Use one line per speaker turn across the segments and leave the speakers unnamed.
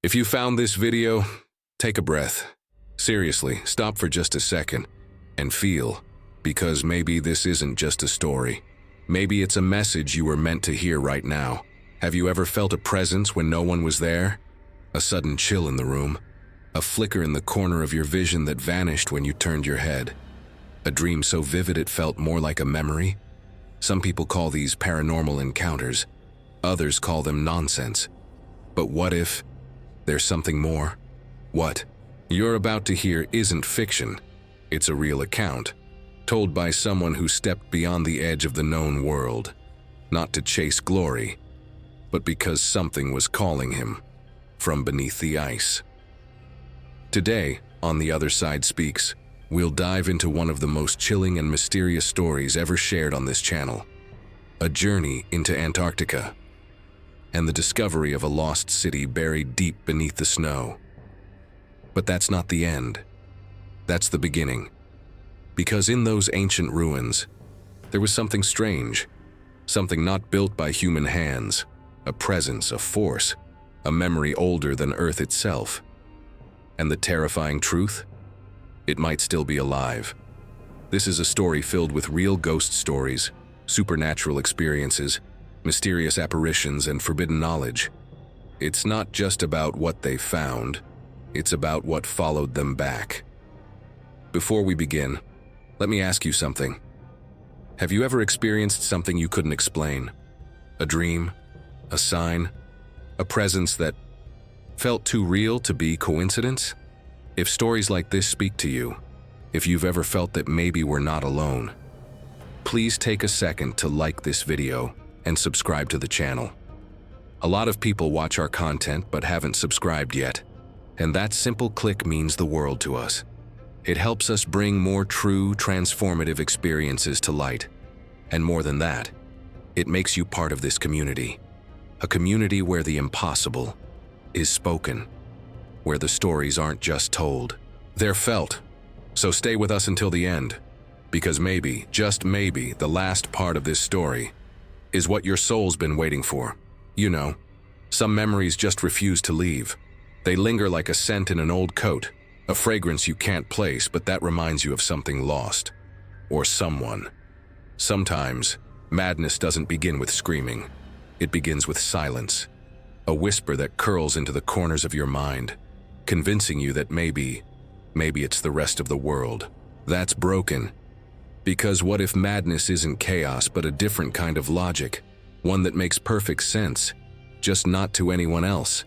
If you found this video, take a breath. Seriously, stop for just a second and feel, because maybe this isn't just a story. Maybe it's a message you were meant to hear right now. Have you ever felt a presence when no one was there? A sudden chill in the room, a flicker in the corner of your vision that vanished when you turned your head. A dream so vivid it felt more like a memory? Some people call these paranormal encounters. Others call them nonsense. But what if there's something more? What you're about to hear isn't fiction. It's a real account, told by someone who stepped beyond the edge of the known world, not to chase glory, but because something was calling him from beneath the ice. Today, on The Other Side Speaks, we'll dive into one of the most chilling and mysterious stories ever shared on this channel. A journey into Antarctica, and the discovery of a lost city buried deep beneath the snow. But that's not the end. That's the beginning. Because in those ancient ruins, there was something strange, something not built by human hands, a presence, a force, a memory older than Earth itself. And the terrifying truth? It might still be alive. This is a story filled with real ghost stories, supernatural experiences, mysterious apparitions, and forbidden knowledge. It's not just about what they found, it's about what followed them back. Before we begin, let me ask you something. Have you ever experienced something you couldn't explain? A dream? A sign? A presence that felt too real to be coincidence? If stories like this speak to you, if you've ever felt that maybe we're not alone, please take a second to like this video and subscribe to the channel. A lot of people watch our content but haven't subscribed yet, and that simple click means the world to us. It helps us bring more true, transformative experiences to light. And more than that, it makes you part of this community. A community where the impossible is spoken, where the stories aren't just told, they're felt. So stay with us until the end, because maybe, just maybe, the last part of this story is what your soul's been waiting for. You know, some memories just refuse to leave. They linger like a scent in an old coat, a fragrance you can't place, but that reminds you of something lost, or someone. Sometimes, madness doesn't begin with screaming. It begins with silence, a whisper that curls into the corners of your mind, convincing you that maybe it's the rest of the world that's broken. Because what if madness isn't chaos but a different kind of logic, one that makes perfect sense, just not to anyone else?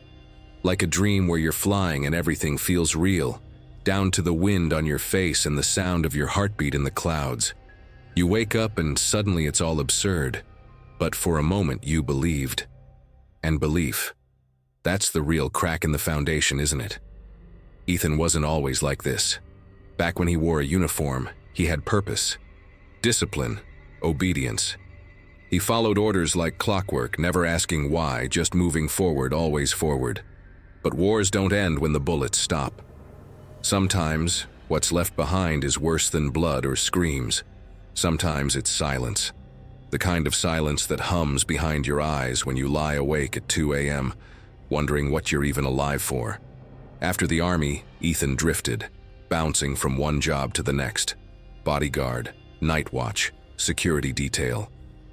Like a dream where you're flying and everything feels real, down to the wind on your face and the sound of your heartbeat in the clouds. You wake up and suddenly it's all absurd, but for a moment you believed. And belief, that's the real crack in the foundation, isn't it? Ethan wasn't always like this. Back when he wore a uniform, he had purpose, discipline, obedience. He followed orders like clockwork, never asking why, just moving forward, always forward. But wars don't end when the bullets stop. Sometimes, what's left behind is worse than blood or screams. Sometimes it's silence. The kind of silence that hums behind your eyes when you lie awake at 2 a.m., wondering what you're even alive for. After the army, Ethan drifted, bouncing from one job to the next. Bodyguard, night watch, security detail.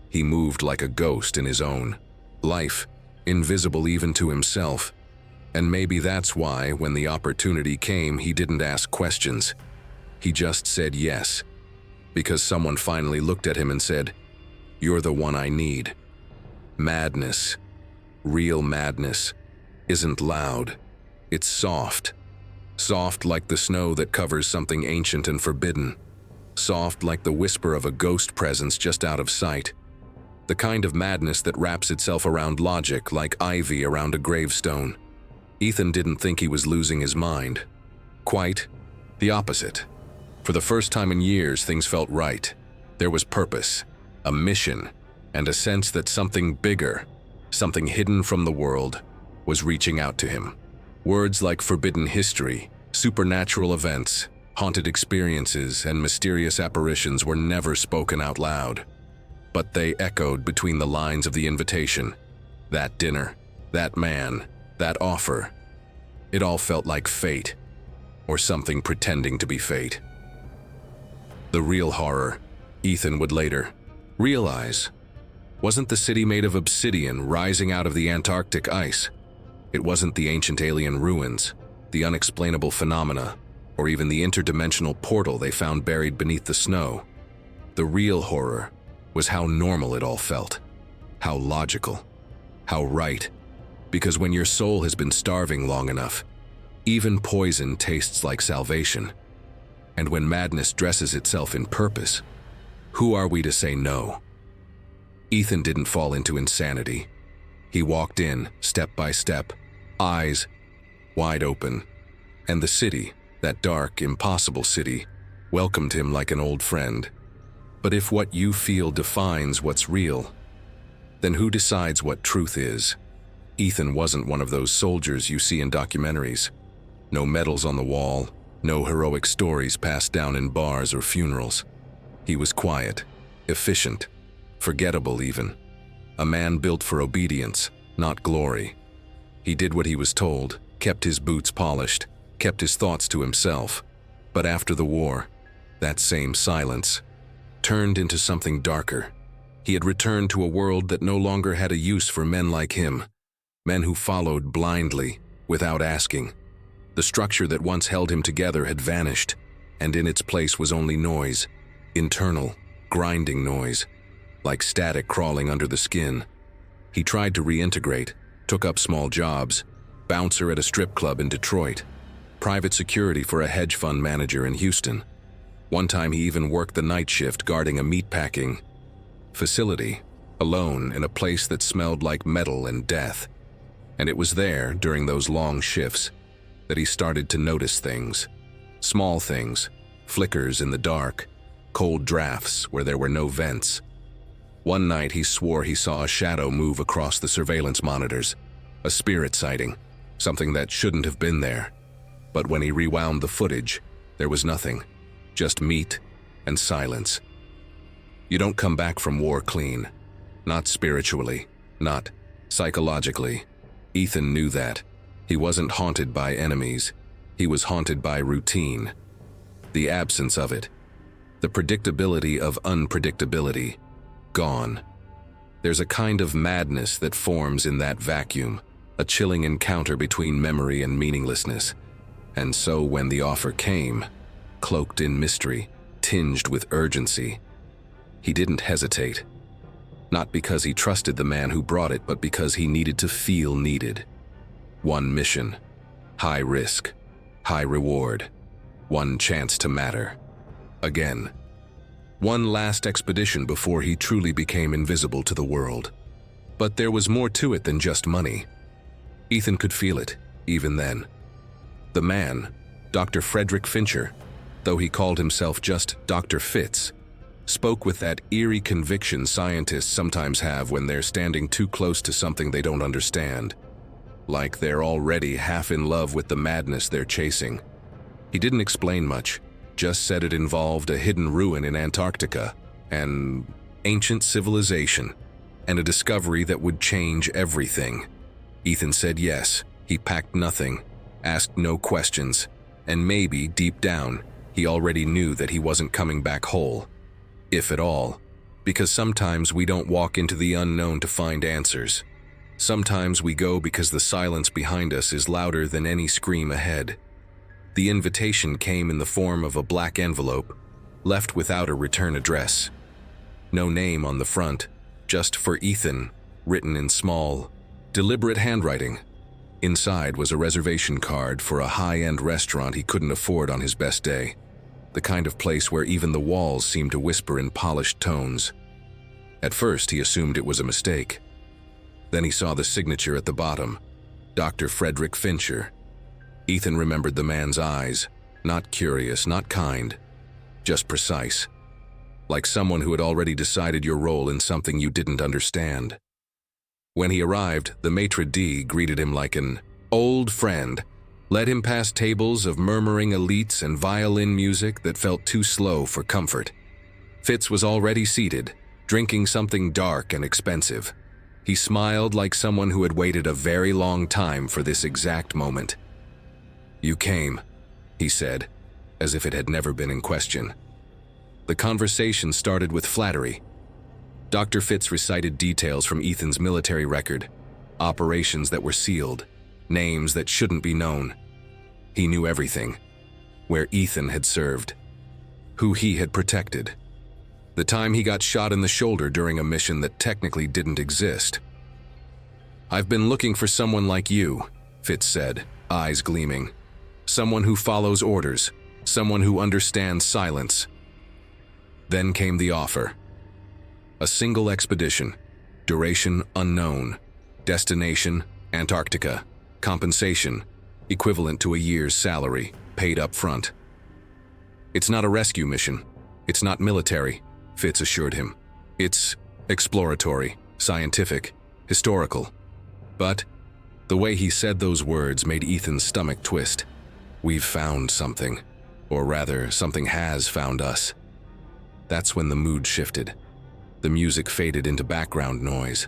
He moved like a ghost in his own life, invisible even to himself. And maybe that's why, when the opportunity came, he didn't ask questions. He just said yes. Because someone finally looked at him and said, "You're the one I need." Madness, real madness, isn't loud. It's soft. Soft like the snow that covers something ancient and forbidden. Soft like the whisper of a ghost presence just out of sight. The kind of madness that wraps itself around logic like ivy around a gravestone. Ethan didn't think he was losing his mind. Quite the opposite. For the first time in years, things felt right. There was purpose, a mission, and a sense that something bigger, something hidden from the world, was reaching out to him. Words like forbidden history, supernatural events, haunted experiences, and mysterious apparitions were never spoken out loud. But they echoed between the lines of the invitation. That dinner, that man, that offer. It all felt like fate, or something pretending to be fate. The real horror, Ethan would later realize, wasn't the city made of obsidian rising out of the Antarctic ice. It wasn't the ancient alien ruins, the unexplainable phenomena, or even the interdimensional portal they found buried beneath the snow. The real horror was how normal it all felt, how logical, how right. Because when your soul has been starving long enough, even poison tastes like salvation. And when madness dresses itself in purpose, who are we to say no? Ethan didn't fall into insanity. He walked in, step by step, eyes wide open. And the city, that dark, impossible city, welcomed him like an old friend. But if what you feel defines what's real, then who decides what truth is? Ethan wasn't one of those soldiers you see in documentaries. No medals on the wall, no heroic stories passed down in bars or funerals. He was quiet, efficient, forgettable even. A man built for obedience, not glory. He did what he was told, kept his boots polished, kept his thoughts to himself. But after the war, that same silence turned into something darker. He had returned to a world that no longer had a use for men like him, men who followed blindly, without asking. The structure that once held him together had vanished, and in its place was only noise, internal, grinding noise, like static crawling under the skin. He tried to reintegrate, took up small jobs, bouncer at a strip club in Detroit, private security for a hedge fund manager in Houston. One time he even worked the night shift guarding a meatpacking facility, alone in a place that smelled like metal and death. And it was there, during those long shifts, that he started to notice things. Small things, flickers in the dark, cold drafts where there were no vents. One night he swore he saw a shadow move across the surveillance monitors, a spirit sighting, something that shouldn't have been there. But when he rewound the footage, there was nothing, just meat and silence. You don't come back from war clean, not spiritually, not psychologically. Ethan knew that. He wasn't haunted by enemies, he was haunted by routine. The absence of it, the predictability of unpredictability, gone. There's a kind of madness that forms in that vacuum, a chilling encounter between memory and meaninglessness. And so when the offer came, cloaked in mystery, tinged with urgency, he didn't hesitate. Not because he trusted the man who brought it, but because he needed to feel needed. One mission, high risk, high reward, one chance to matter. Again. One last expedition before he truly became invisible to the world. But there was more to it than just money. Ethan could feel it, even then. The man, Dr. Frederick Fincher, though he called himself just Dr. Fitz, spoke with that eerie conviction scientists sometimes have when they're standing too close to something they don't understand. Like they're already half in love with the madness they're chasing. He didn't explain much, just said it involved a hidden ruin in Antarctica, an ancient civilization, and a discovery that would change everything. Ethan said yes, he packed nothing, asked no questions, and maybe, deep down, he already knew that he wasn't coming back whole. If at all, because sometimes we don't walk into the unknown to find answers. Sometimes we go because the silence behind us is louder than any scream ahead. The invitation came in the form of a black envelope, left without a return address. No name on the front, just for Ethan, written in small, deliberate handwriting. Inside was a reservation card for a high-end restaurant he couldn't afford on his best day. The kind of place where even the walls seemed to whisper in polished tones. At first, he assumed it was a mistake. Then he saw the signature at the bottom, Dr. Frederick Fincher. Ethan remembered the man's eyes, not curious, not kind, just precise. Like someone who had already decided your role in something you didn't understand. When he arrived, the maitre d' greeted him like an old friend, led him past tables of murmuring elites and violin music that felt too slow for comfort. Fitz was already seated, drinking something dark and expensive. He smiled like someone who had waited a very long time for this exact moment. "You came," he said, as if it had never been in question. The conversation started with flattery. Dr. Fitz recited details from Ethan's military record, operations that were sealed, names that shouldn't be known. He knew everything. Where Ethan had served, who he had protected, the time he got shot in the shoulder during a mission that technically didn't exist. "I've been looking for someone like you," Fitz said, eyes gleaming. "Someone who follows orders, someone who understands silence." Then came the offer. A single expedition, duration unknown, destination Antarctica, compensation equivalent to a year's salary, paid up front. "It's not a rescue mission. It's not military," Fitz assured him. "It's exploratory, scientific, historical." But the way he said those words made Ethan's stomach twist. "We've found something. Or rather, something has found us." That's when the mood shifted. The music faded into background noise.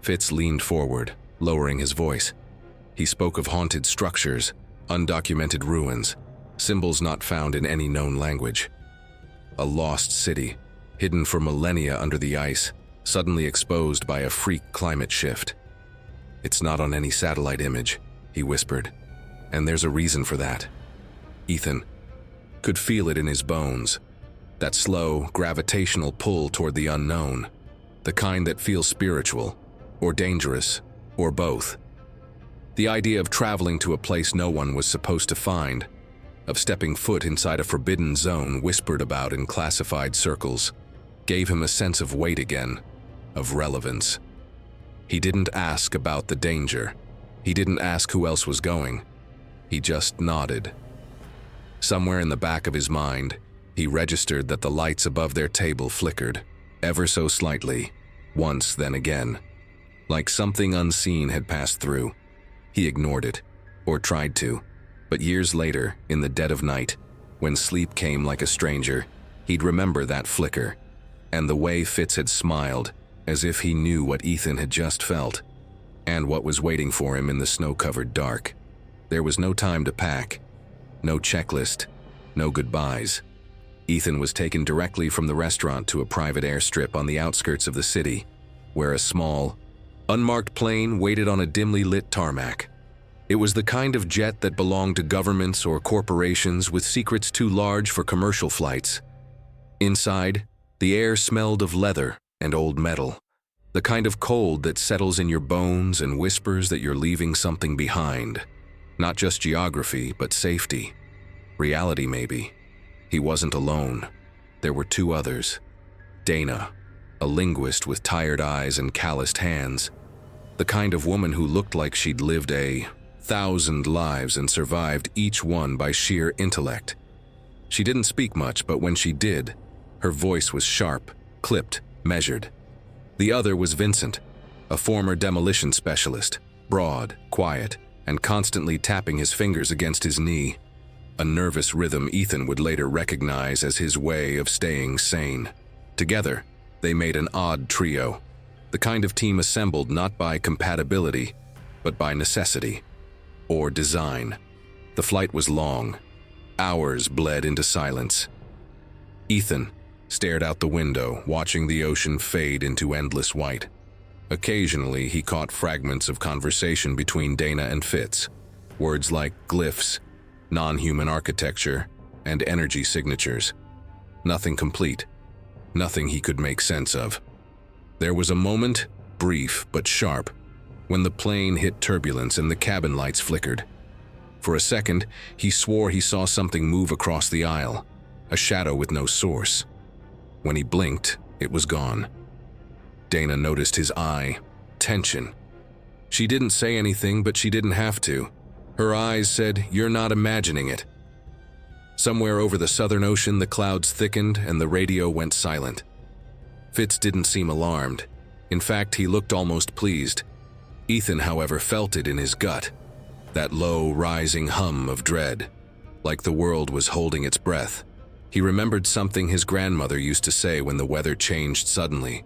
Fitz leaned forward, lowering his voice. He spoke of haunted structures, undocumented ruins, symbols not found in any known language. A lost city, hidden for millennia under the ice, suddenly exposed by a freak climate shift. "It's not on any satellite image," he whispered, "and there's a reason for that." Ethan could feel it in his bones, that slow, gravitational pull toward the unknown, the kind that feels spiritual, or dangerous, or both. The idea of traveling to a place no one was supposed to find, of stepping foot inside a forbidden zone whispered about in classified circles, gave him a sense of weight again, of relevance. He didn't ask about the danger. He didn't ask who else was going. He just nodded. Somewhere in the back of his mind, he registered that the lights above their table flickered, ever so slightly, once then again. Like something unseen had passed through. He ignored it, or tried to, but years later, in the dead of night, when sleep came like a stranger, he'd remember that flicker, and the way Fitz had smiled, as if he knew what Ethan had just felt, and what was waiting for him in the snow-covered dark. There was no time to pack, no checklist, no goodbyes. Ethan was taken directly from the restaurant to a private airstrip on the outskirts of the city, where a small, unmarked plane waited on a dimly lit tarmac. It was the kind of jet that belonged to governments or corporations with secrets too large for commercial flights. Inside, the air smelled of leather and old metal, the kind of cold that settles in your bones and whispers that you're leaving something behind. Not just geography, but safety. Reality, maybe. He wasn't alone. There were two others. Dana, a linguist with tired eyes and calloused hands, the kind of woman who looked like she'd lived 1,000 lives and survived each one by sheer intellect. She didn't speak much, but when she did, her voice was sharp, clipped, measured. The other was Vincent, a former demolition specialist, broad, quiet, and constantly tapping his fingers against his knee, a nervous rhythm Ethan would later recognize as his way of staying sane. Together, they made an odd trio, the kind of team assembled not by compatibility, but by necessity, or design. The flight was long. Hours bled into silence. Ethan stared out the window, watching the ocean fade into endless white. Occasionally, he caught fragments of conversation between Dana and Fitz, words like glyphs, non-human architecture, and energy signatures. Nothing complete, nothing he could make sense of. There was a moment, brief but sharp, when the plane hit turbulence and the cabin lights flickered. For a second, he swore he saw something move across the aisle, a shadow with no source. When he blinked, it was gone. Dana noticed his eye, tension. She didn't say anything, but she didn't have to. Her eyes said, "You're not imagining it." Somewhere over the Southern Ocean, the clouds thickened and the radio went silent. Fitz didn't seem alarmed. In fact, he looked almost pleased. Ethan, however, felt it in his gut, that low, rising hum of dread, like the world was holding its breath. He remembered something his grandmother used to say when the weather changed suddenly.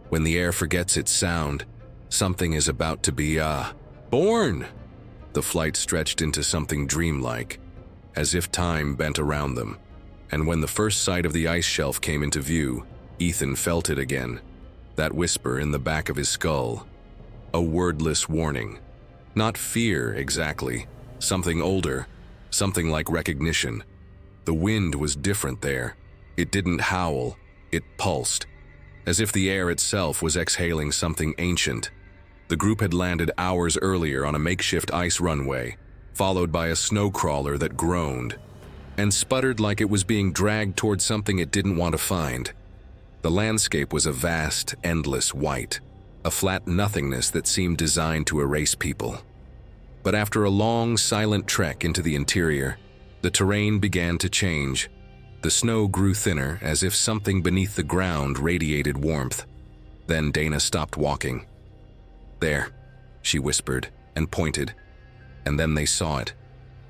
When the air forgets its sound, something is about to be, born. The The flight stretched into something dreamlike, as if time bent around them. And when the first sight of the ice shelf came into view, Ethan felt it again. That whisper in the back of his skull. A wordless warning. Not fear, exactly. Something older. Something like recognition. The wind was different there. It didn't howl. It pulsed. As if the air itself was exhaling something ancient. The group had landed hours earlier on a makeshift ice runway, followed by a snow crawler that groaned and sputtered like it was being dragged toward something it didn't want to find. The landscape was a vast, endless white, a flat nothingness that seemed designed to erase people. But after a long, silent trek into the interior, the terrain began to change. The snow grew thinner, as if something beneath the ground radiated warmth. Then Dana stopped walking. "There," she whispered and pointed, and then they saw it.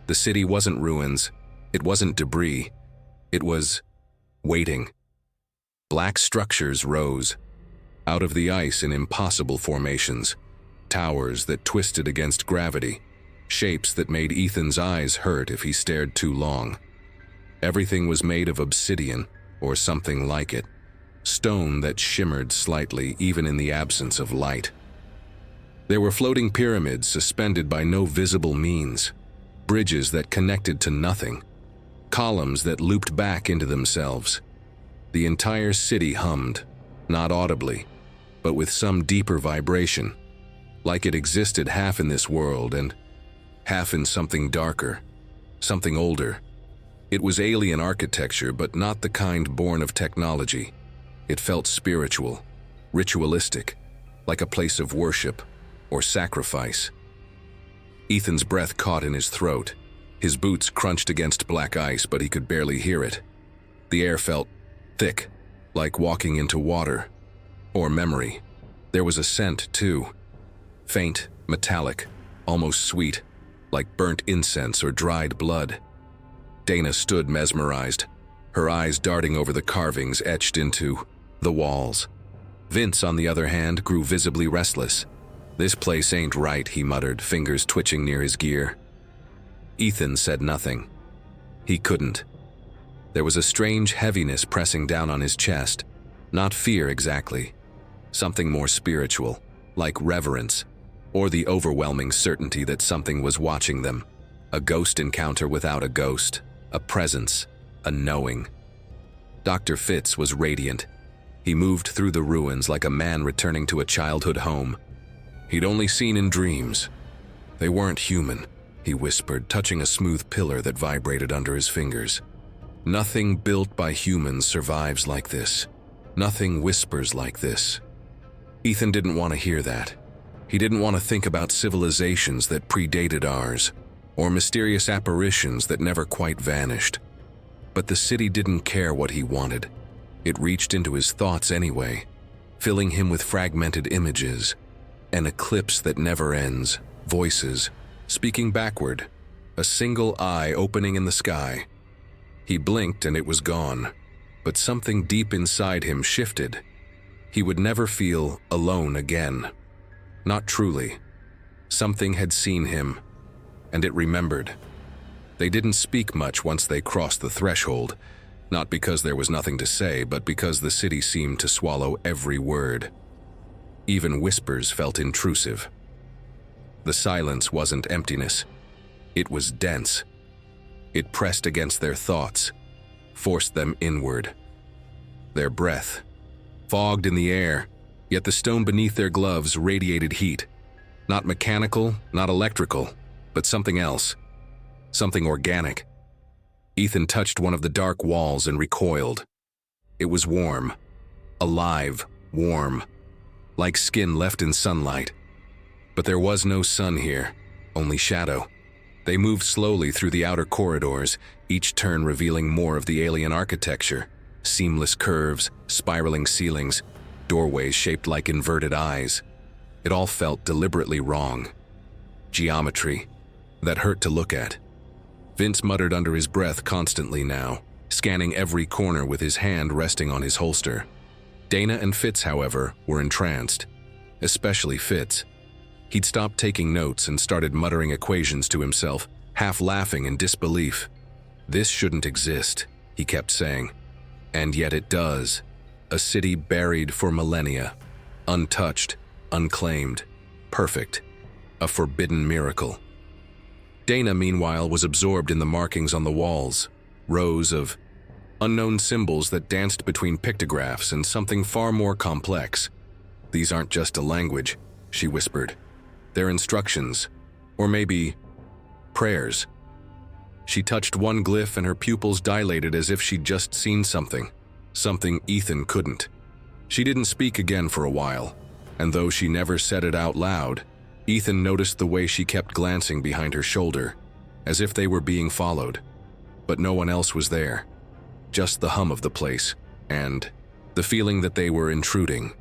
The city wasn't ruins, it wasn't debris, it was waiting. Black structures rose, out of the ice in impossible formations, towers that twisted against gravity, shapes that made Ethan's eyes hurt if he stared too long. Everything was made of obsidian, or something like it, stone that shimmered slightly even in the absence of light. There were floating pyramids suspended by no visible means, bridges that connected to nothing, columns that looped back into themselves. The entire city hummed, not audibly, but with some deeper vibration, like it existed half in this world and half in something darker, something older. It was alien architecture, but not the kind born of technology. It felt spiritual, ritualistic, like a place of worship or sacrifice. Ethan's breath caught in his throat. His boots crunched against black ice, but he could barely hear it. The air felt thick, like walking into water, or memory. There was a scent, too. Faint, metallic, almost sweet, like burnt incense or dried blood. Dana stood mesmerized, her eyes darting over the carvings etched into the walls. Vince, on the other hand, grew visibly restless. "This place ain't right," he muttered, fingers twitching near his gear. Ethan said nothing. He couldn't. There was a strange heaviness pressing down on his chest. Not fear exactly. Something more spiritual, like reverence, or the overwhelming certainty that something was watching them. A ghost encounter without a ghost. A presence. A knowing. Dr. Fitz was radiant. He moved through the ruins like a man returning to a childhood home. He'd only seen in dreams. They weren't human, he whispered, touching a smooth pillar that vibrated under his fingers. Nothing built by humans survives like this. Nothing whispers like this. Ethan didn't want to hear that. He didn't want to think about civilizations that predated ours, or mysterious apparitions that never quite vanished. But the city didn't care what he wanted. It reached into his thoughts anyway, filling him with fragmented images. An eclipse that never ends, voices, speaking backward, a single eye opening in the sky. He blinked and it was gone, but something deep inside him shifted. He would never feel alone again. Not truly. Something had seen him, and it remembered. They didn't speak much once they crossed the threshold, not because there was nothing to say, but because the city seemed to swallow every word. Even whispers felt intrusive. The silence wasn't emptiness. It was dense. It pressed against their thoughts, forced them inward. Their breath, fogged in the air, yet the stone beneath their gloves radiated heat. Not mechanical, not electrical, but something else. Something organic. Ethan touched one of the dark walls and recoiled. It was warm. Alive, warm. Like skin left in sunlight. But there was no sun here, only shadow. They moved slowly through the outer corridors, each turn revealing more of the alien architecture. Seamless curves, spiraling ceilings, doorways shaped like inverted eyes. It all felt deliberately wrong. Geometry that hurt to look at. Vince muttered under his breath constantly now, scanning every corner with his hand resting on his holster. Dana and Fitz, however, were entranced, especially Fitz. He'd stopped taking notes and started muttering equations to himself, half laughing in disbelief. This shouldn't exist, he kept saying. And yet it does. A city buried for millennia. Untouched, unclaimed, perfect. A forbidden miracle. Dana, meanwhile, was absorbed in the markings on the walls, rows of unknown symbols that danced between pictographs and something far more complex. These aren't just a language, she whispered. They're instructions, or maybe prayers. She touched one glyph and her pupils dilated as if she'd just seen something Ethan couldn't. She didn't speak again for a while, and though she never said it out loud, Ethan noticed the way she kept glancing behind her shoulder, as if they were being followed. But no one else was there. Just the hum of the place, and the feeling that they were intruding.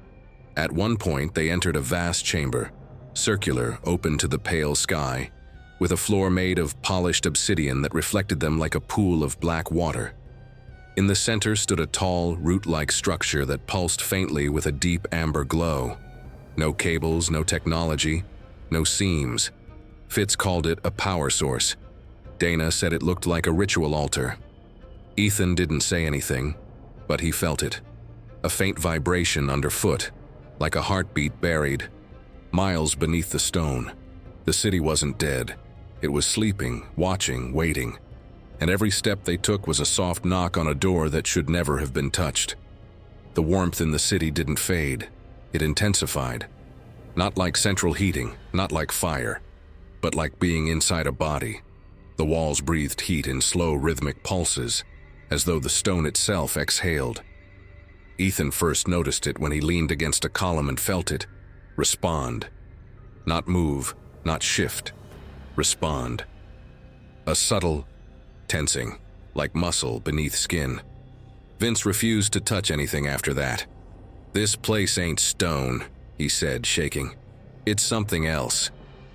At one point, they entered a vast chamber, circular, open to the pale sky, with a floor made of polished obsidian that reflected them like a pool of black water. In the center stood a tall, root-like structure that pulsed faintly with a deep amber glow. No cables, no technology, no seams. Fitz called it a power source. Dana said it looked like a ritual altar. Ethan didn't say anything, but he felt it. A faint vibration underfoot, like a heartbeat buried, miles beneath the stone. The city wasn't dead. It was sleeping, watching, waiting. And every step they took was a soft knock on a door that should never have been touched. The warmth in the city didn't fade. It intensified. Not like central heating, not like fire, but like being inside a body. The walls breathed heat in slow, rhythmic pulses, as though the stone itself exhaled. Ethan first noticed it when he leaned against a column and felt it respond. Not move, not shift. Respond. A subtle tensing, like muscle beneath skin. Vince refused to touch anything after that. "This place ain't stone," he said, shaking. "It's something else.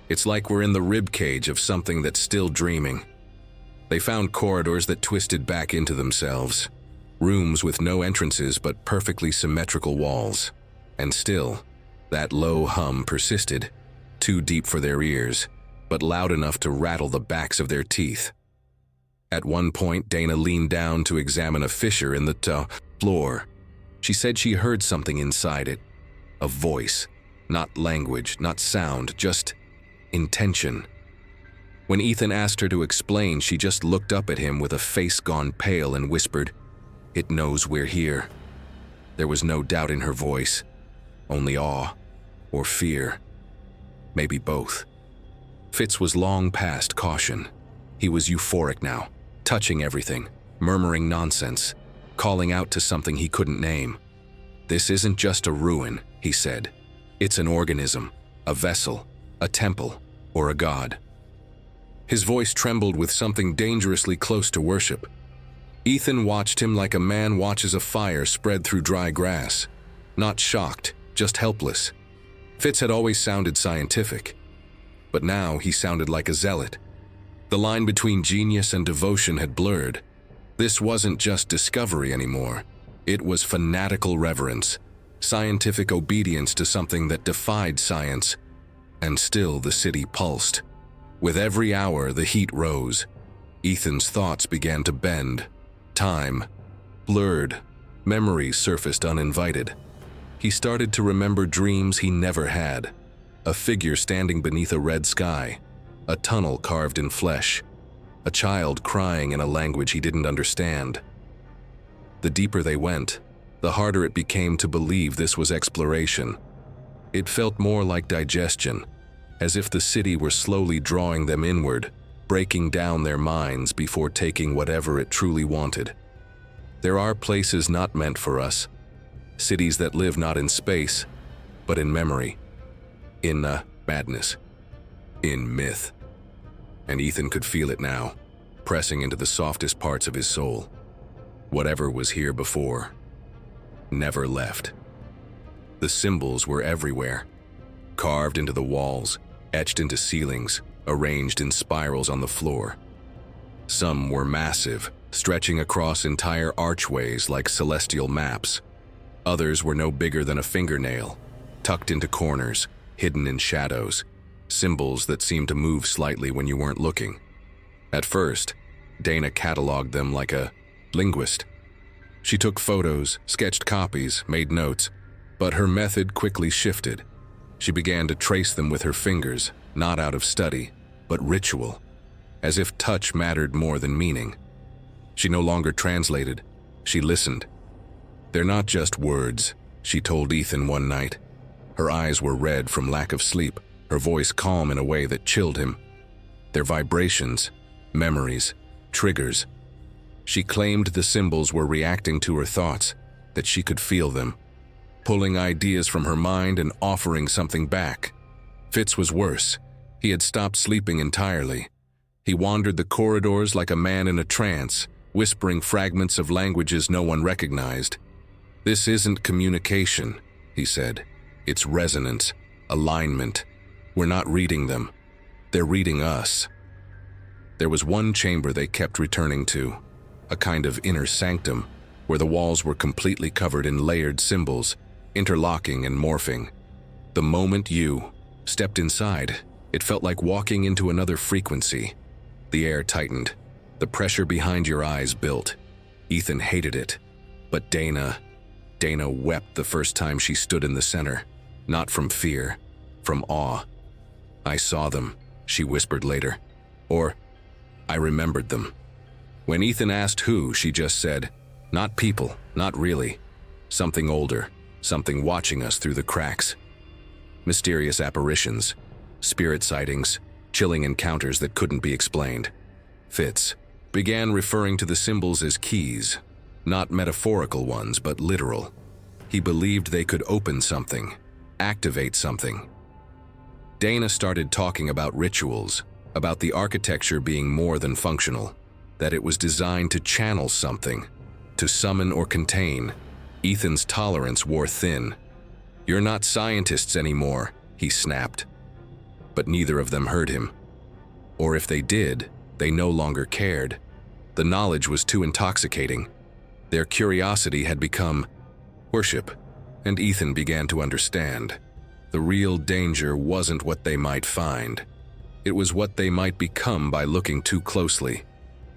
It's like we're in the rib cage of something that's still dreaming." They found corridors that twisted back into themselves, rooms with no entrances but perfectly symmetrical walls. And still, that low hum persisted, too deep for their ears, but loud enough to rattle the backs of their teeth. At one point, Dana leaned down to examine a fissure in the floor. She said she heard something inside it. A voice. Not language, not sound, just intention. When Ethan asked her to explain, she just looked up at him with a face gone pale and whispered, "It knows we're here." There was no doubt in her voice, only awe or fear. Maybe both. Fitz was long past caution. He was euphoric now, touching everything, murmuring nonsense, calling out to something he couldn't name. "This isn't just a ruin," he said. "It's an organism, a vessel, a temple, or a god." His voice trembled with something dangerously close to worship. Ethan watched him like a man watches a fire spread through dry grass. Not shocked, just helpless. Fitz had always sounded scientific, but now he sounded like a zealot. The line between genius and devotion had blurred. This wasn't just discovery anymore. It was fanatical reverence, scientific obedience to something that defied science. And still the city pulsed. With every hour, the heat rose. Ethan's thoughts began to bend. Time blurred. Memories surfaced uninvited. He started to remember dreams he never had. A figure standing beneath a red sky. A tunnel carved in flesh. A child crying in a language he didn't understand. The deeper they went, the harder it became to believe this was exploration. It felt more like digestion, as if the city were slowly drawing them inward, breaking down their minds before taking whatever it truly wanted. There are places not meant for us, cities that live not in space, but in memory, in madness, in myth. And Ethan could feel it now, pressing into the softest parts of his soul. Whatever was here before never left. The symbols were everywhere, carved into the walls, etched into ceilings, arranged in spirals on the floor. Some were massive, stretching across entire archways like celestial maps. Others were no bigger than a fingernail, tucked into corners, hidden in shadows, symbols that seemed to move slightly when you weren't looking. At first, Dana cataloged them like a linguist. She took photos, sketched copies, made notes, but her method quickly shifted. She began to trace them with her fingers, not out of study, but ritual, as if touch mattered more than meaning. She no longer translated, she listened. "They're not just words," she told Ethan one night. Her eyes were red from lack of sleep, her voice calm in a way that chilled him. "They're vibrations, memories, triggers." She claimed the symbols were reacting to her thoughts, that she could feel them, pulling ideas from her mind and offering something back. Fitz was worse. He had stopped sleeping entirely. He wandered the corridors like a man in a trance, whispering fragments of languages no one recognized. "This isn't communication," he said. "It's resonance, alignment. We're not reading them. They're reading us." There was one chamber they kept returning to, a kind of inner sanctum, where the walls were completely covered in layered symbols, interlocking and morphing. The moment you stepped inside, it felt like walking into another frequency. The air tightened. The pressure behind your eyes built. Ethan hated it. But Dana wept the first time she stood in the center. Not from fear, from awe. "I saw them," she whispered later. Or, "I remembered them." When Ethan asked who, she just said, "Not people, not really. Something older, something watching us through the cracks." Mysterious apparitions, spirit sightings, chilling encounters that couldn't be explained. Fitz began referring to the symbols as keys, not metaphorical ones, but literal. He believed they could open something, activate something. Dana started talking about rituals, about the architecture being more than functional, that it was designed to channel something, to summon or contain. Ethan's tolerance wore thin. "You're not scientists anymore," he snapped. But neither of them heard him. Or if they did, they no longer cared. The knowledge was too intoxicating. Their curiosity had become worship, and Ethan began to understand. The real danger wasn't what they might find. It was what they might become by looking too closely.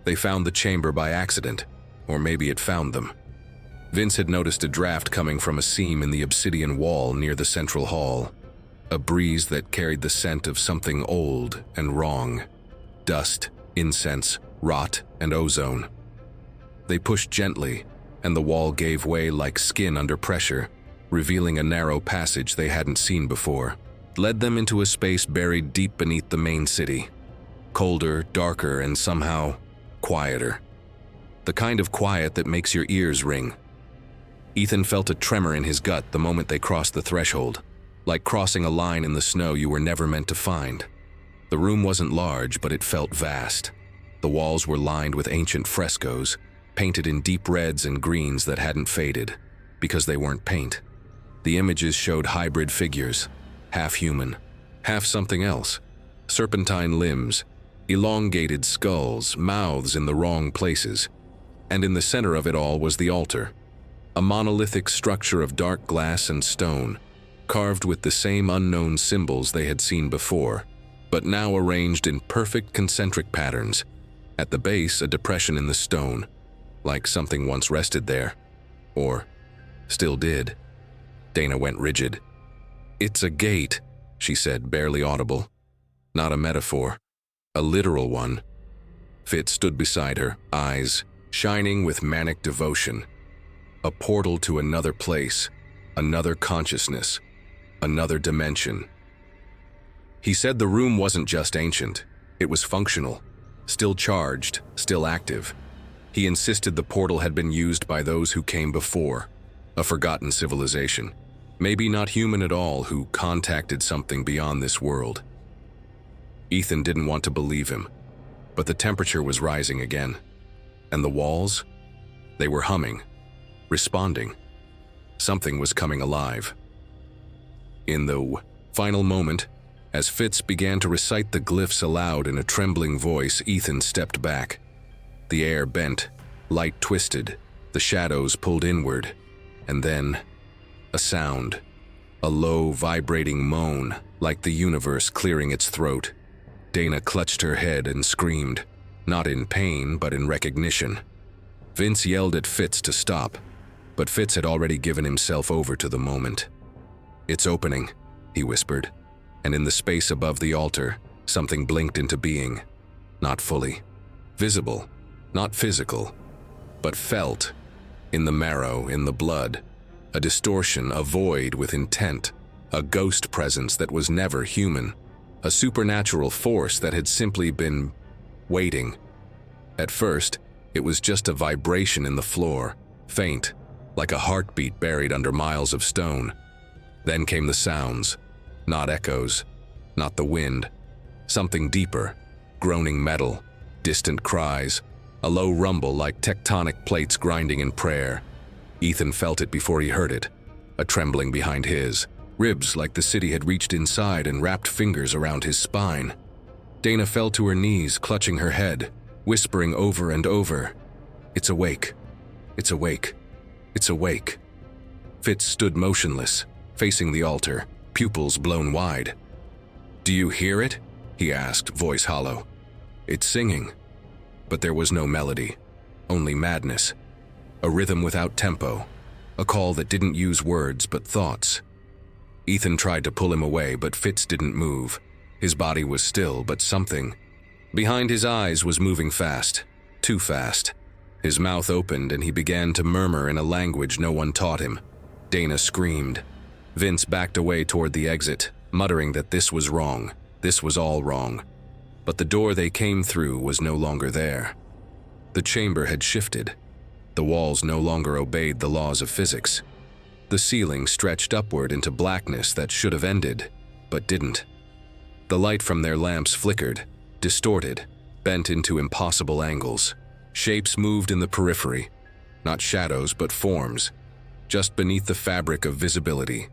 They found the chamber by accident, or maybe it found them. Vince had noticed a draft coming from a seam in the obsidian wall near the central hall. A breeze that carried the scent of something old and wrong. Dust, incense, rot, and ozone. They pushed gently, and the wall gave way like skin under pressure, revealing a narrow passage they hadn't seen before. Led them into a space buried deep beneath the main city. Colder, darker, and somehow quieter. The kind of quiet that makes your ears ring. Ethan felt a tremor in his gut the moment they crossed the threshold, like crossing a line in the snow you were never meant to find. The room wasn't large, but it felt vast. The walls were lined with ancient frescoes, painted in deep reds and greens that hadn't faded, because they weren't paint. The images showed hybrid figures, half human, half something else. Serpentine limbs, elongated skulls, mouths in the wrong places. And in the center of it all was the altar, a monolithic structure of dark glass and stone, carved with the same unknown symbols they had seen before, but now arranged in perfect concentric patterns. At the base, a depression in the stone, like something once rested there, or still did. Dana went rigid. "It's a gate," she said, barely audible. Not a metaphor, a literal one. Fitz stood beside her, eyes shining with manic devotion. A portal to another place, another consciousness, another dimension. He said the room wasn't just ancient, it was functional, still charged, still active. He insisted the portal had been used by those who came before, a forgotten civilization, maybe not human at all, who contacted something beyond this world. Ethan didn't want to believe him, but the temperature was rising again. And the walls? They were humming, responding. Something was coming alive. In the final moment, as Fitz began to recite the glyphs aloud in a trembling voice, Ethan stepped back. The air bent, light twisted, the shadows pulled inward, and then a sound, a low, vibrating moan, like the universe clearing its throat. Dana clutched her head and screamed, not in pain but in recognition. Vince yelled at Fitz to stop, but Fitz had already given himself over to the moment. "It's opening," he whispered, and in the space above the altar, something blinked into being. Not fully visible, not physical, but felt, in the marrow, in the blood. A distortion, a void with intent, a ghost presence that was never human, a supernatural force that had simply been waiting. At first, it was just a vibration in the floor, faint, like a heartbeat buried under miles of stone. Then came the sounds, not echoes, not the wind, something deeper, groaning metal, distant cries, a low rumble like tectonic plates grinding in prayer. Ethan felt it before he heard it, a trembling behind his, ribs like the city had reached inside and wrapped fingers around his spine. Dana fell to her knees, clutching her head, whispering over and over, "It's awake, it's awake, it's awake." Fitz stood motionless, facing the altar, pupils blown wide. "Do you hear it?" he asked, voice hollow. "It's singing." But there was no melody, only madness. A rhythm without tempo, a call that didn't use words but thoughts. Ethan tried to pull him away, but Fitz didn't move. His body was still, but something behind his eyes was moving fast, too fast. His mouth opened and he began to murmur in a language no one taught him. Dana screamed. Vince backed away toward the exit, muttering that this was wrong, this was all wrong. But the door they came through was no longer there. The chamber had shifted. The walls no longer obeyed the laws of physics. The ceiling stretched upward into blackness that should have ended, but didn't. The light from their lamps flickered, distorted, bent into impossible angles. Shapes moved in the periphery, not shadows but forms, just beneath the fabric of visibility.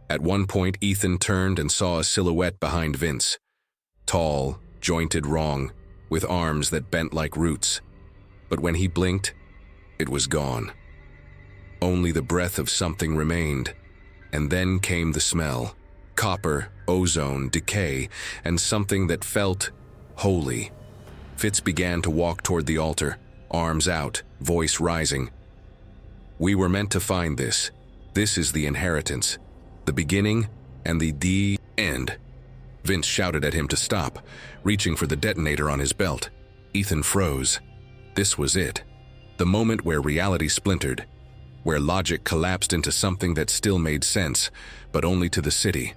At one point, Ethan turned and saw a silhouette behind Vince. Tall, jointed wrong, with arms that bent like roots. But when he blinked, it was gone. Only the breath of something remained, and then came the smell. Copper, ozone, decay, and something that felt holy. Fitz began to walk toward the altar, arms out, voice rising. "We were meant to find this. This is the inheritance, the beginning and the end." Vince shouted at him to stop, reaching for the detonator on his belt. Ethan froze. This was it. The moment where reality splintered, where logic collapsed into something that still made sense, but only to the city,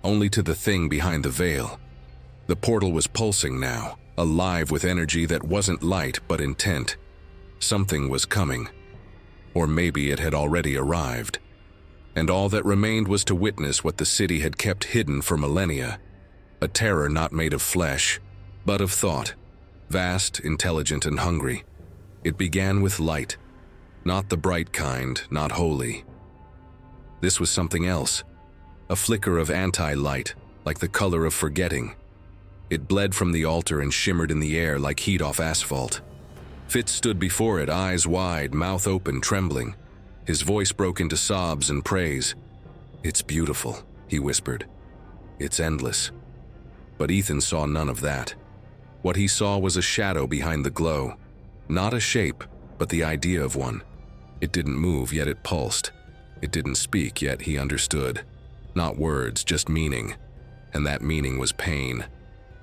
only to the thing behind the veil. The portal was pulsing now, alive with energy that wasn't light but intent. Something was coming. Or maybe it had already arrived. And all that remained was to witness what the city had kept hidden for millennia. A terror not made of flesh, but of thought, vast, intelligent, and hungry. It began with light, not the bright kind, not holy. This was something else, a flicker of anti-light, like the color of forgetting. It bled from the altar and shimmered in the air like heat off asphalt. Fitz stood before it, eyes wide, mouth open, trembling. His voice broke into sobs and praise. "It's beautiful," he whispered. "It's endless." But Ethan saw none of that. What he saw was a shadow behind the glow. Not a shape, but the idea of one. It didn't move, yet it pulsed. It didn't speak, yet he understood. Not words, just meaning. And that meaning was pain.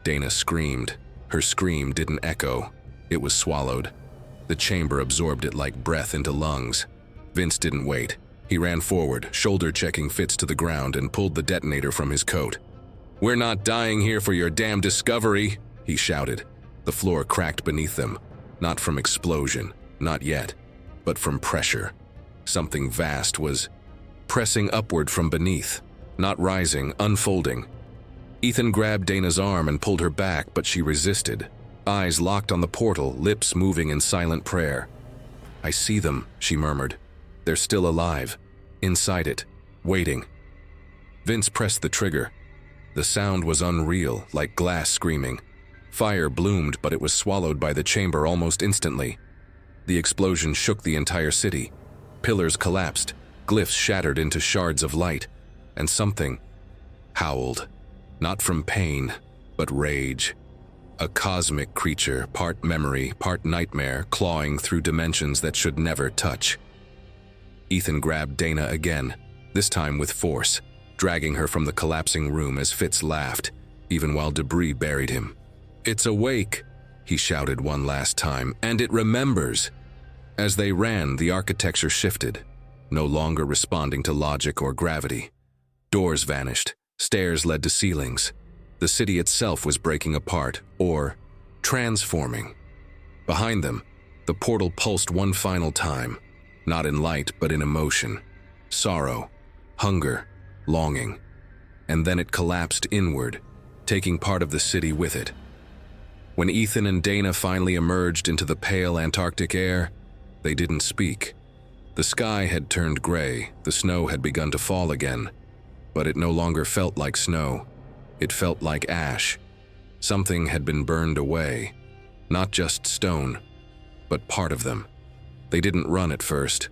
Dana screamed. Her scream didn't echo. It was swallowed. The chamber absorbed it like breath into lungs. Vince didn't wait. He ran forward, shoulder-checking Fitz to the ground, and pulled the detonator from his coat. "We're not dying here for your damn discovery," he shouted. The floor cracked beneath them, not from explosion, not yet, but from pressure. Something vast was pressing upward from beneath, not rising, unfolding. Ethan grabbed Dana's arm and pulled her back, but she resisted, eyes locked on the portal, lips moving in silent prayer. "I see them," she murmured. "They're still alive, inside it, waiting." Vince pressed the trigger. The sound was unreal, like glass screaming. Fire bloomed, but it was swallowed by the chamber almost instantly. The explosion shook the entire city. Pillars collapsed, glyphs shattered into shards of light, and something howled. Not from pain, but rage. A cosmic creature, part memory, part nightmare, clawing through dimensions that should never touch. Ethan grabbed Dana again, this time with force, dragging her from the collapsing room as Fitz laughed, even while debris buried him. "It's awake," he shouted one last time, "and it remembers." As they ran, the architecture shifted, no longer responding to logic or gravity. Doors vanished, stairs led to ceilings. The city itself was breaking apart, or transforming. Behind them, the portal pulsed one final time, not in light but in emotion, sorrow, hunger, longing. And then it collapsed inward, taking part of the city with it. When Ethan and Dana finally emerged into the pale Antarctic air, they didn't speak. The sky had turned gray, the snow had begun to fall again, but it no longer felt like snow. It felt like ash. Something had been burned away, not just stone, but part of them. They didn't run at first.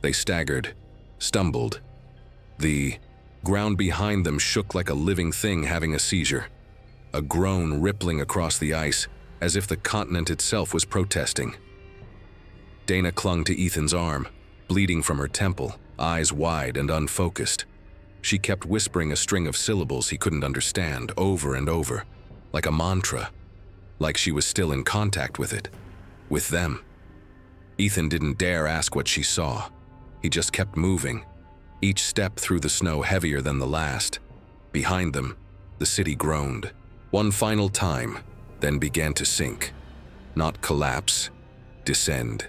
They staggered, stumbled. The ground behind them shook like a living thing having a seizure, a groan rippling across the ice as if the continent itself was protesting. Dana clung to Ethan's arm, bleeding from her temple, eyes wide and unfocused. She kept whispering a string of syllables he couldn't understand over and over, like a mantra, like she was still in contact with it, with them. Ethan didn't dare ask what she saw. He just kept moving, each step through the snow heavier than the last. Behind them, the city groaned, one final time, then began to sink. Not collapse, descend,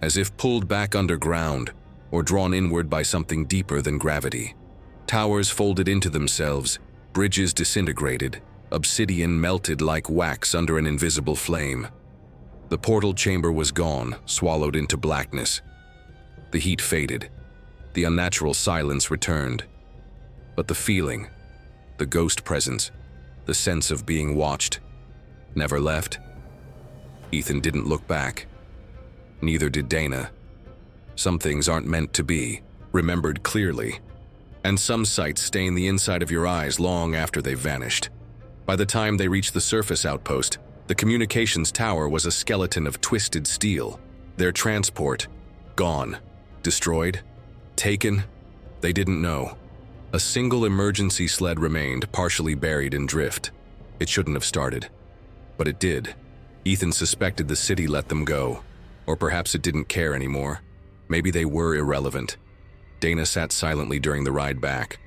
as if pulled back underground or drawn inward by something deeper than gravity. Towers folded into themselves, bridges disintegrated, obsidian melted like wax under an invisible flame. The portal chamber was gone, swallowed into blackness. The heat faded. The unnatural silence returned. But the feeling, the ghost presence, the sense of being watched, never left. Ethan didn't look back. Neither did Dana. Some things aren't meant to be remembered clearly, and some sights stay in the inside of your eyes long after they've vanished. By the time they reached the surface outpost, the communications tower was a skeleton of twisted steel. Their transport, gone, destroyed, taken, they didn't know. A single emergency sled remained, partially buried in drift. It shouldn't have started, but it did. Ethan suspected the city let them go, or perhaps it didn't care anymore. Maybe they were irrelevant. Dana sat silently during the ride back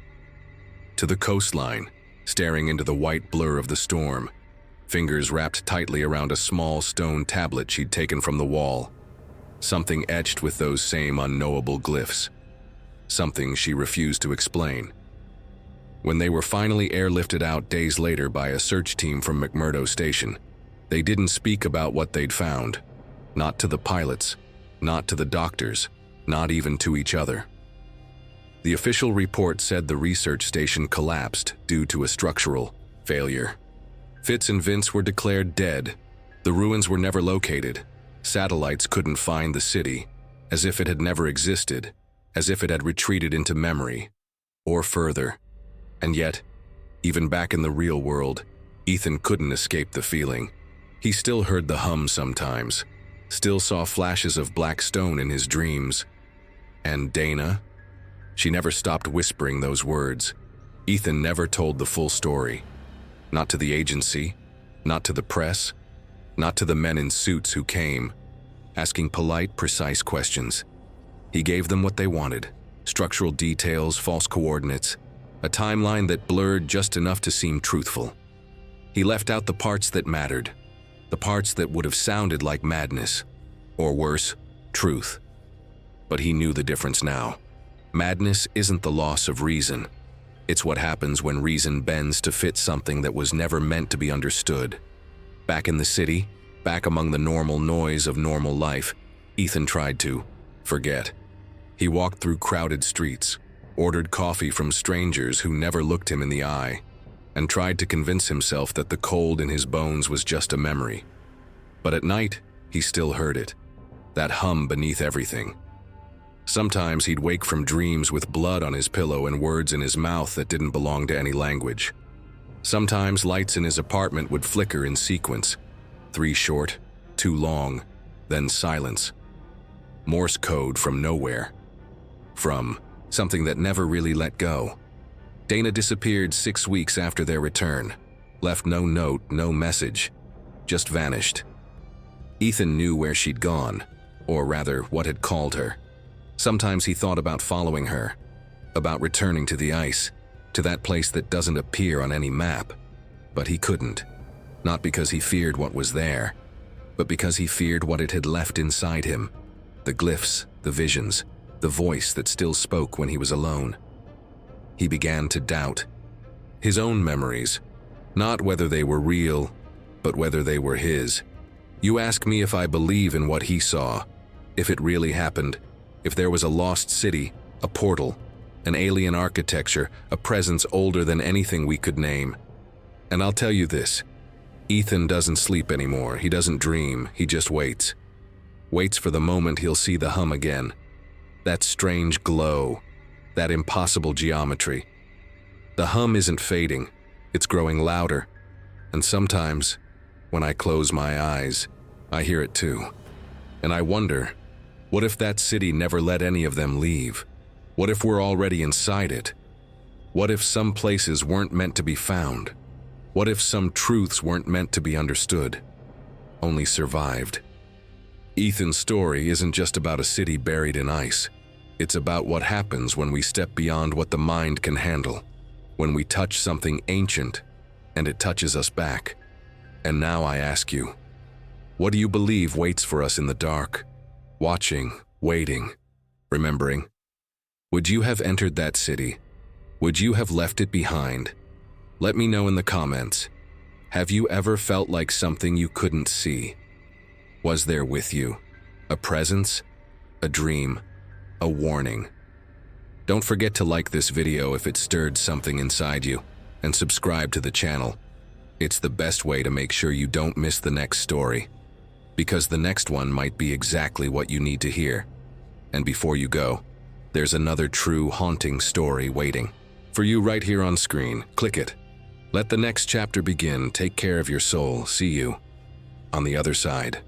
to the coastline, staring into the white blur of the storm, fingers wrapped tightly around a small stone tablet she'd taken from the wall. Something etched with those same unknowable glyphs. Something she refused to explain. When they were finally airlifted out days later by a search team from McMurdo Station, they didn't speak about what they'd found. Not to the pilots, not to the doctors, not even to each other. The official report said the research station collapsed due to a structural failure. Fitz and Vince were declared dead. The ruins were never located. Satellites couldn't find the city, as if it had never existed, as if it had retreated into memory, or further. And yet, even back in the real world, Ethan couldn't escape the feeling. He still heard the hum sometimes, still saw flashes of black stone in his dreams. And Dana? She never stopped whispering those words. Ethan never told the full story. Not to the agency, not to the press, not to the men in suits who came, asking polite, precise questions. He gave them what they wanted: structural details, false coordinates, a timeline that blurred just enough to seem truthful. He left out the parts that mattered, the parts that would have sounded like madness, or worse, truth. But he knew the difference now. Madness isn't the loss of reason. It's what happens when reason bends to fit something that was never meant to be understood. Back in the city, back among the normal noise of normal life, Ethan tried to forget. He walked through crowded streets, ordered coffee from strangers who never looked him in the eye, and tried to convince himself that the cold in his bones was just a memory. But at night, he still heard it, that hum beneath everything. Sometimes he'd wake from dreams with blood on his pillow and words in his mouth that didn't belong to any language. Sometimes lights in his apartment would flicker in sequence. 3 short, 2 long, then silence. Morse code from nowhere. From something that never really let go. Dana disappeared 6 weeks after their return. Left no note, no message. Just vanished. Ethan knew where she'd gone, or rather, what had called her. Sometimes he thought about following her, about returning to the ice, to that place that doesn't appear on any map. But he couldn't. Not because he feared what was there, but because he feared what it had left inside him. The glyphs, the visions, the voice that still spoke when he was alone. He began to doubt. His own memories. Not whether they were real, but whether they were his. You ask me if I believe in what he saw, if it really happened, if there was a lost city, a portal, an alien architecture, a presence older than anything we could name. And I'll tell you this, Ethan doesn't sleep anymore, he doesn't dream, he just waits. Waits for the moment he'll see the hum again. That strange glow, that impossible geometry. The hum isn't fading, it's growing louder. And sometimes, when I close my eyes, I hear it too. And I wonder, what if that city never let any of them leave? What if we're already inside it? What if some places weren't meant to be found? What if some truths weren't meant to be understood, only survived? Ethan's story isn't just about a city buried in ice. It's about what happens when we step beyond what the mind can handle, when we touch something ancient and it touches us back. And now I ask you, what do you believe waits for us in the dark? Watching, waiting, remembering. Would you have entered that city? Would you have left it behind? Let me know in the comments. Have you ever felt like something you couldn't see? Was there with you? A presence? A dream? A warning? Don't forget to like this video if it stirred something inside you, and subscribe to the channel. It's the best way to make sure you don't miss the next story, because the next one might be exactly what you need to hear. And before you go, there's another true haunting story waiting for you right here on screen. Click it. Let the next chapter begin. Take care of your soul. See you on the other side.